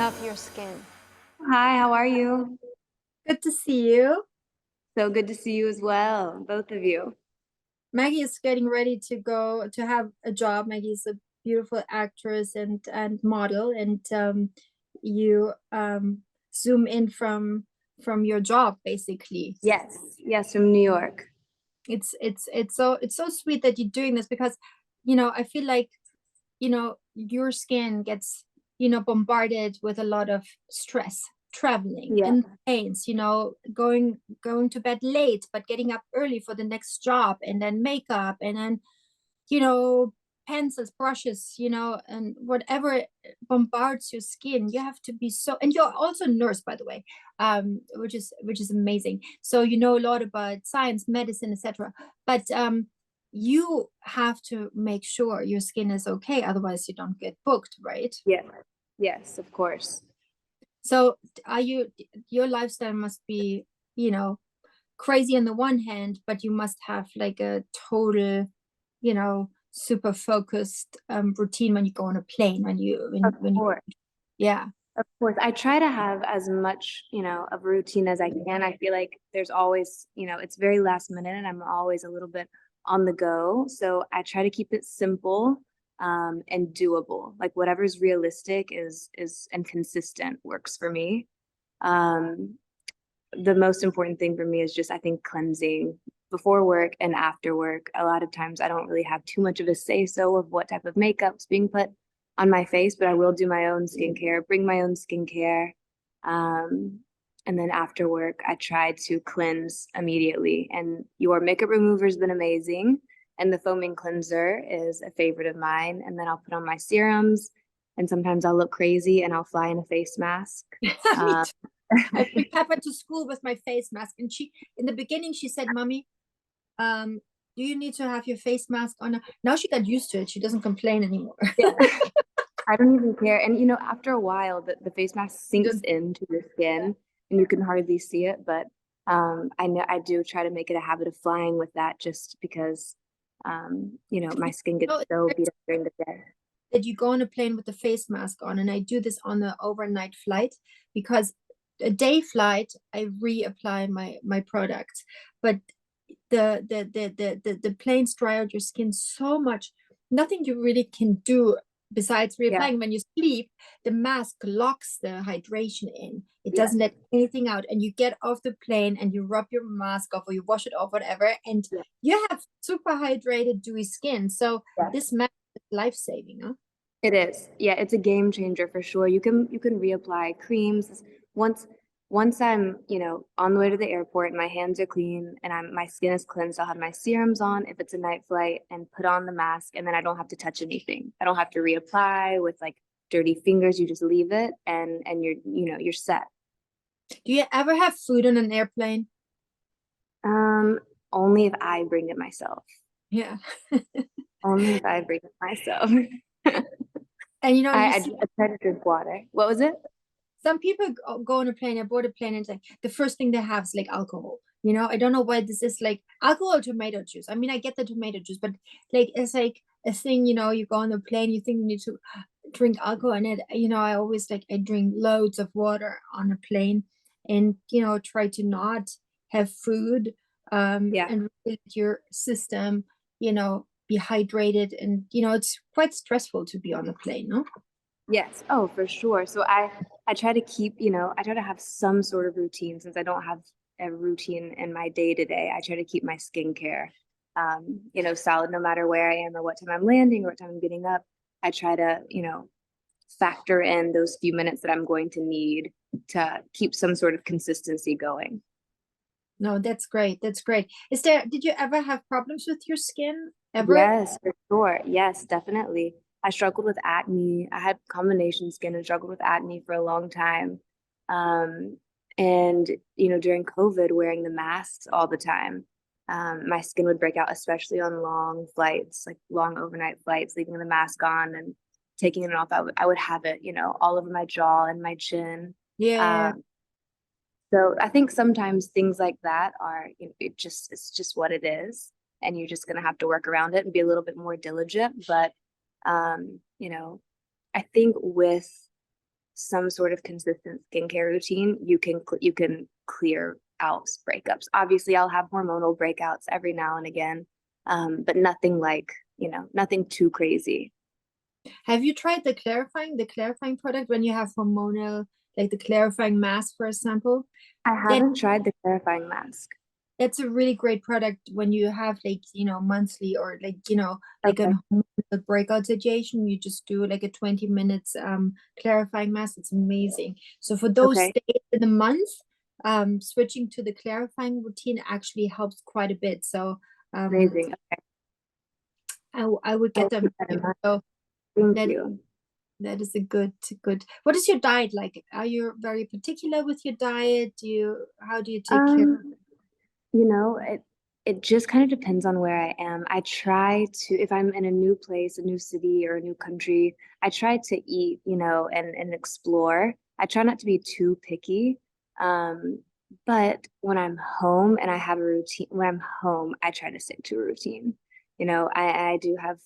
of your skin. Hi, how are you? Good to see you. So good to see you as well, both of you. Maggie is getting ready to go to have a job. Maggie is a beautiful actress and model, and you zoom in from your job basically. Yes, from New York. It's so sweet that you're doing this because I feel like your skin gets bombarded with a lot of stress traveling Yeah, and pains, going to bed late but getting up early for the next job, and then makeup, and then you know pencils, brushes, and whatever bombards your skin. You have to be so, and you're also a nurse, by the way, which is amazing. So you know a lot about science, medicine, etc. But you have to make sure your skin is okay, otherwise you don't get booked, right? yeah, yes, of course. So your lifestyle must be, crazy on the one hand, but you must have like a total, super focused routine when you go on a plane, Of when you, course, yeah. of course. I try to have as much, of a routine as I can. I feel like there's always, it's very last minute and I'm always a little bit on the go. So I try to keep it simple, and doable. Like whatever's realistic is and consistent works for me. Um, the most important thing for me is just, I think, cleansing before work and after work. A lot of times I don't really have too much of a say so of what type of makeup's being put on my face, but I will do my own skincare, bring my own skincare. Um, and then after work, I try to cleanse immediately. And your makeup remover has been amazing. And the foaming cleanser is a favorite of mine. And then I'll put on my serums. And sometimes I'll look crazy and I'll fly in a face mask. Me Um, too. I bring Pepper to school with my face mask, and in the beginning, she said, "Mommy, do you need to have your face mask on?" Now she got used to it. She doesn't complain anymore. yeah. I don't even care. And after a while, the face mask sinks Just into your skin and you can hardly see it. But I know I do try to make it a habit of flying with that just because my skin gets know, so beat up during the day. that you go on a plane with the face mask on, and I do this on the overnight flight because a day flight I reapply my products, but the planes dry out your skin so much. Nothing you really can do besides Yeah. reapplying. When you sleep, the mask locks the hydration in. It Yeah. doesn't let anything out, and you get off the plane and you rub your mask off or you wash it off, whatever, and Yeah. you have super hydrated, dewy skin. So Yeah. this mask is life-saving, huh? It is. Yeah, it's a game changer for sure. You can reapply creams once I'm, on the way to the airport, my hands are clean and my skin is cleansed. I'll have my serums on if it's a night flight and put on the mask, and then I don't have to touch anything. I don't have to reapply with like dirty fingers. You just leave it and you're set. Do you ever have food on an airplane? Only if I bring it myself. Yeah. Only if I bring it myself. And you I see try to drink water. What was it? some people go on a plane, I board a plane, and it's like the first thing they have is like alcohol. I don't know why this is like alcohol or tomato juice. I mean, I get the tomato juice, but like it's like a thing, you go on the plane, you think you need to drink alcohol, and I always like I drink loads of water on a plane, and try to not have food, Yeah. and really let your system, be hydrated, and it's quite stressful to be on a plane, no? Yes. Oh, for sure. So I try to keep, I try to have some sort of routine since I don't have a routine in my day to day. I try to keep my skincare, solid no matter where I am or what time I'm landing or what time I'm getting up. I try to, factor in those few minutes that I'm going to need to keep some sort of consistency going. No, that's great. That's great. Did you ever have problems with your skin? Ever? Yes, for sure. Yes, definitely. I struggled with acne. I had combination skin and struggled with acne for a long time. Um, and during COVID, wearing the masks all the time, my skin would break out, especially on long flights, like long overnight flights, leaving the mask on and taking it off. I would have it, all over my jaw and my chin. Yeah. So I think sometimes things like that are, it's just what it is, and you're just gonna have to work around it and be a little bit more diligent. But I think with some sort of consistent skincare routine, you can clear out breakups. Obviously, I'll have hormonal breakouts every now and again, but nothing like, nothing too crazy. Have you tried the clarifying product when you have hormonal, like the clarifying mask, for example? I That haven't tried the clarifying mask. that's a really great product when you have like, monthly or like, like Okay. a hormonal breakout situation. You just do like a 20 minutes clarifying mask. It's amazing. So for those Okay. days in the month, switching to the clarifying routine actually helps quite a bit. So Amazing. Okay. I would I'll get them. keep that in mind. So Thank that you. that is a good. What is your diet like? Are you very particular with your diet? How do you take care? It just kind of depends on where I am. I try to, if I'm in a new place, a new city or a new country, I try to eat, and explore. I try not to be too picky. But when I'm home and I have a routine, when I'm home, I try to stick to a routine. I do have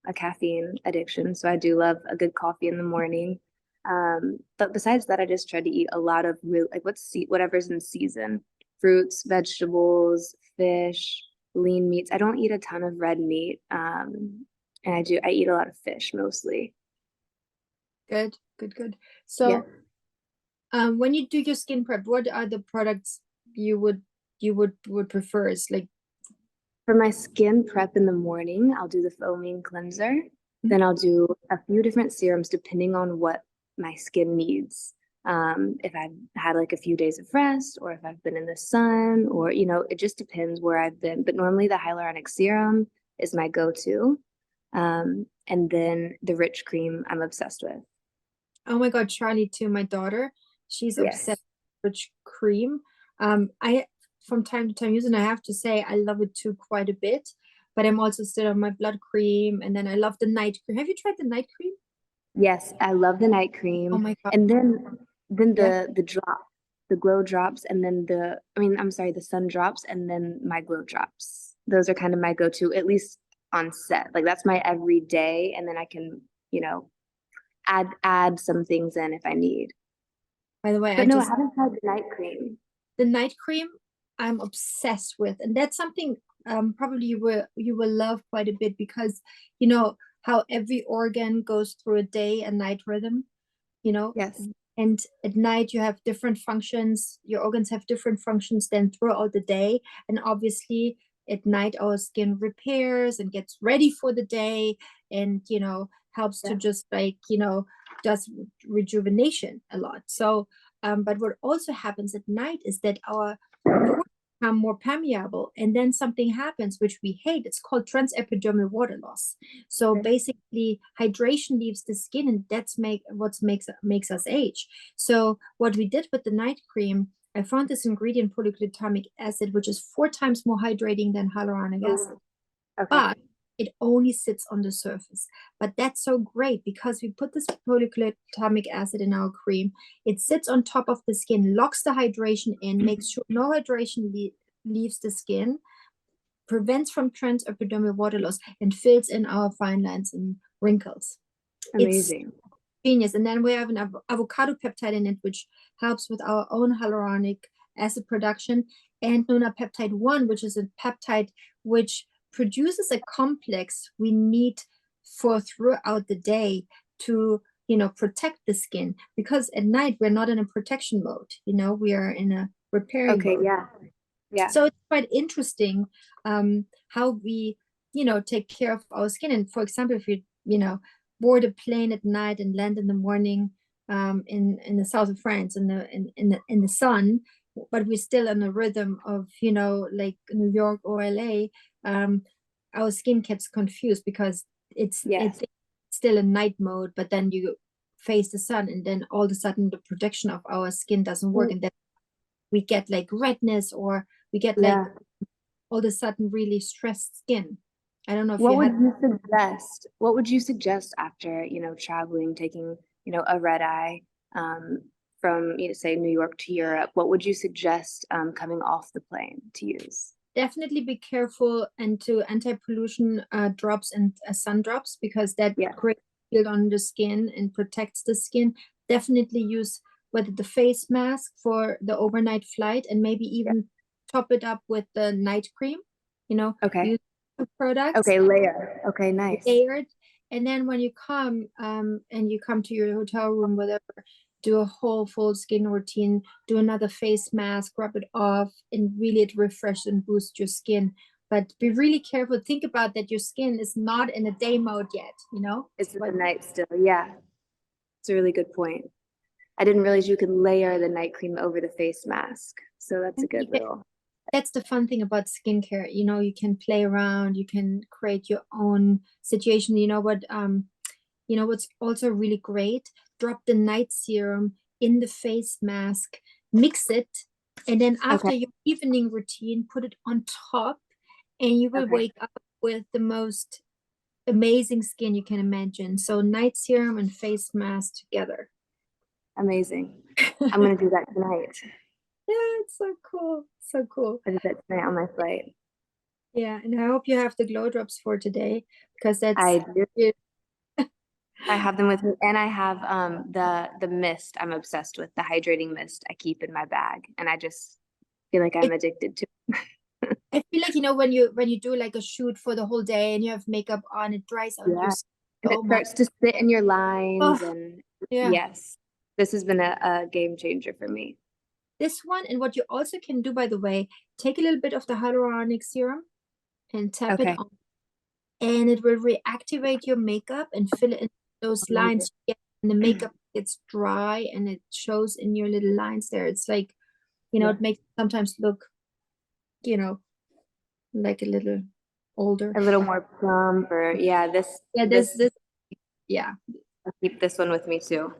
a caffeine addiction, so I do love a good coffee in the morning. But besides that, I just try to eat a lot of real, like whatever's in season, fruits, vegetables, fish, lean meats. I don't eat a ton of red meat. And I eat a lot of fish mostly. Good. Yeah. So, when you do your skin prep, what are the products you would prefer? Is like For my skin prep in the morning, I'll do the foaming cleanser. Then I'll do a few different serums depending on what my skin needs. If I've had like a few days of rest or if I've been in the sun or, it just depends where I've been. But normally the hyaluronic serum is my go-to. And then the rich cream I'm obsessed with. Oh my God, Charlie too, my daughter, she's Yes. obsessed with cream. I from time to time use, and I have to say I love it too quite a bit. But I'm also still on my blood cream, and then I love the night cream. Have you tried the night cream? Yes, I love the night Oh cream. my God. And then Yeah. the drop, the glow drops, and then I'm sorry, the sun drops and then my glow drops. Those are kind of my go-to, at least on set. Like that's my everyday, and then I can, you know, add some things in if I need. By the way, But no, I haven't tried the night cream. the night cream I'm obsessed with, and that's something probably you will love quite a bit because you know how every organ goes through a day and night rhythm, you know, Yes. and at night you have different functions. Your organs have different functions than throughout the day, and obviously at night our skin repairs and gets ready for the day, and helps to Yeah. just like does rejuvenation a lot. So but what also happens at night is that our pores become more permeable, and then something happens which we hate. It's called transepidermal water loss. So Okay. basically, hydration leaves the skin, and that's what makes us age. So what we did with the night cream, I found this ingredient polyglutamic acid, which is 4 times more hydrating than hyaluronic acid, Oh, okay. but it only sits on the surface. But that's so great because we put this polyglutamic acid in our cream. It sits on top of the skin, locks the hydration in, makes sure no hydration leaves the skin, prevents from transepidermal water loss, and fills in our fine lines and wrinkles. It's Amazing. genius. And then we have an avocado peptide in it, which helps with our own hyaluronic acid production, and nonapeptide 1, which is a peptide which produces a complex we need for throughout the day to protect the skin, because at night we're not in a protection mode, we are in a repairing Okay, mode. yeah. Yeah. So it's quite interesting how we take care of our skin. And for example, if board a plane at night and land in the morning in the south of France in the sun, but we're still in a rhythm of like New York or LA, our skin gets confused because it's Yes. still in night mode, but then you face the sun, and then all of a sudden the protection of our skin doesn't work, and then we get like redness, or we get like Yeah. all of a sudden really stressed skin. I don't know if What you would had. you suggest? What would you suggest after, traveling, taking, a red eye from, say, New York to Europe? What would you suggest coming off the plane to use? Definitely be careful and to anti-pollution drops and sun drops, because that Yeah. creates shield on the skin and protects the skin. definitely use whether the face mask for the overnight flight, and maybe even top it up with the night cream, Okay. use two products. Okay, layer. Okay, nice. Layered. And then when you come and you come to your hotel room, whatever, do a whole full skin routine, do another face mask, rub it off, and really it refresh and boost your skin. But be really careful. Think about that your skin is not in a day mode yet, It's the night still. Yeah. It's a really good point. I didn't realize you could layer the night cream over the face mask. So that's a good little. That's the fun thing about skincare. You can play around, you can create your own situation. What's also really great? Drop the night serum in the face mask, mix it, and then after your evening routine, put it on top, and you will wake up with the most amazing skin you can imagine. So night serum and face mask together. Amazing. I'm going to do that tonight. Yeah, it's so cool. So cool. I did that tonight on my flight. Yeah, and I hope you have the glow drops for today, because that's I do. I have them with me, and I have the mist. I'm obsessed with the hydrating mist I keep in my bag, and I just feel like I'm addicted to it. I feel like when you do like a shoot for the whole day and you have makeup on, it dries out your skin and it starts to sit in your lines. And yes, this has been a game changer for me. This one, and what you also can do, by the way, take a little bit of the hyaluronic serum and tap it on, and it will reactivate your makeup and fill in those lines. And the makeup gets dry and it shows in your little lines there. It's like, it makes it sometimes look, like a little older, a little more plump, or this. I'll keep this one with me too.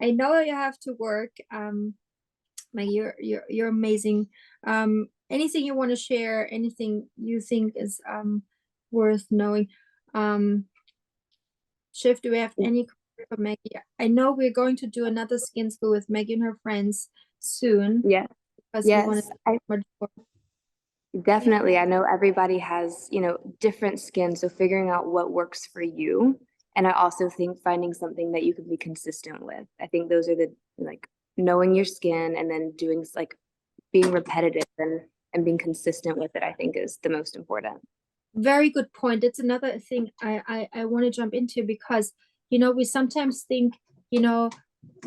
I know you have to work. Like you're amazing. Anything you want to share? Anything you think is worth knowing? Shiv, do we have any for Maggie? I know we're going to do another skin school with Maggie and her friends soon. Yeah. Yes. Definitely. I know everybody has, different skin. So figuring out what works for you. And I also think finding something that you can be consistent with. I think those are the, knowing your skin, and then doing being repetitive and being consistent with it, I think is the most important. Very good point. It's another thing I want to jump into, because, we sometimes think,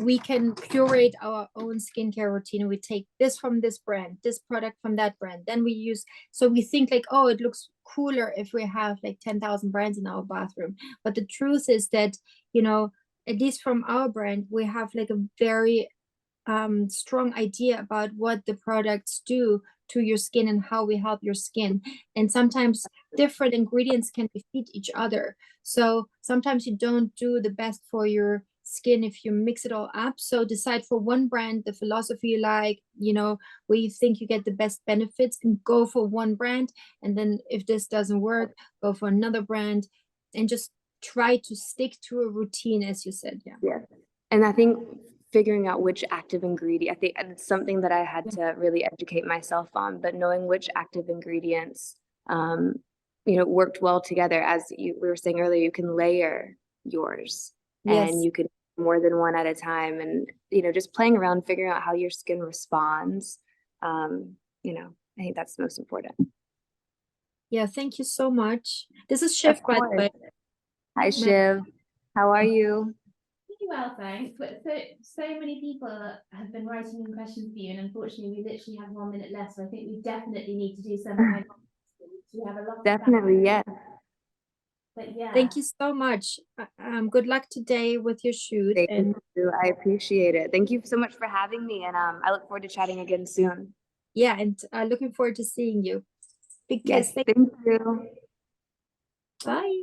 we can curate our own skincare routine. We take this from this brand, this product from that brand. Then we use, so we think like, oh, it looks cooler if we have like 10,000 brands in our bathroom. But the truth is that, at least from our brand, we have like a very strong idea about what the products do to your skin and how we help your skin. And sometimes different ingredients can defeat each other. So sometimes you don't do the best for your skin if you mix it all up. So decide for one brand, the philosophy you like, where you think you get the best benefits, and go for one brand. And then if this doesn't work, go for another brand, and just try to stick to a routine, as you said. Yeah. And I think figuring out which active ingredient, I think it's something that I had to really educate myself on, but knowing which active ingredients, worked well together. As we were saying earlier, you can layer yours, and you can more than one at a time, and, just playing around, figuring out how your skin responds. I think that's the most important. Yeah. Thank you so much. This is Shiv, by the way. Hi, Shiv. How are you? Well, thanks. But so many people have been writing in questions for you, and unfortunately, we literally have 1 minute left. So I think we definitely need to do some kind of. We have a lot. Definitely, yeah. But yeah. Thank you so much. Good luck today with your shoot. Thank you. I appreciate it. Thank you so much for having me, and I look forward to chatting again soon. Yeah, and looking forward to seeing you. Big kiss. Thank you. Bye.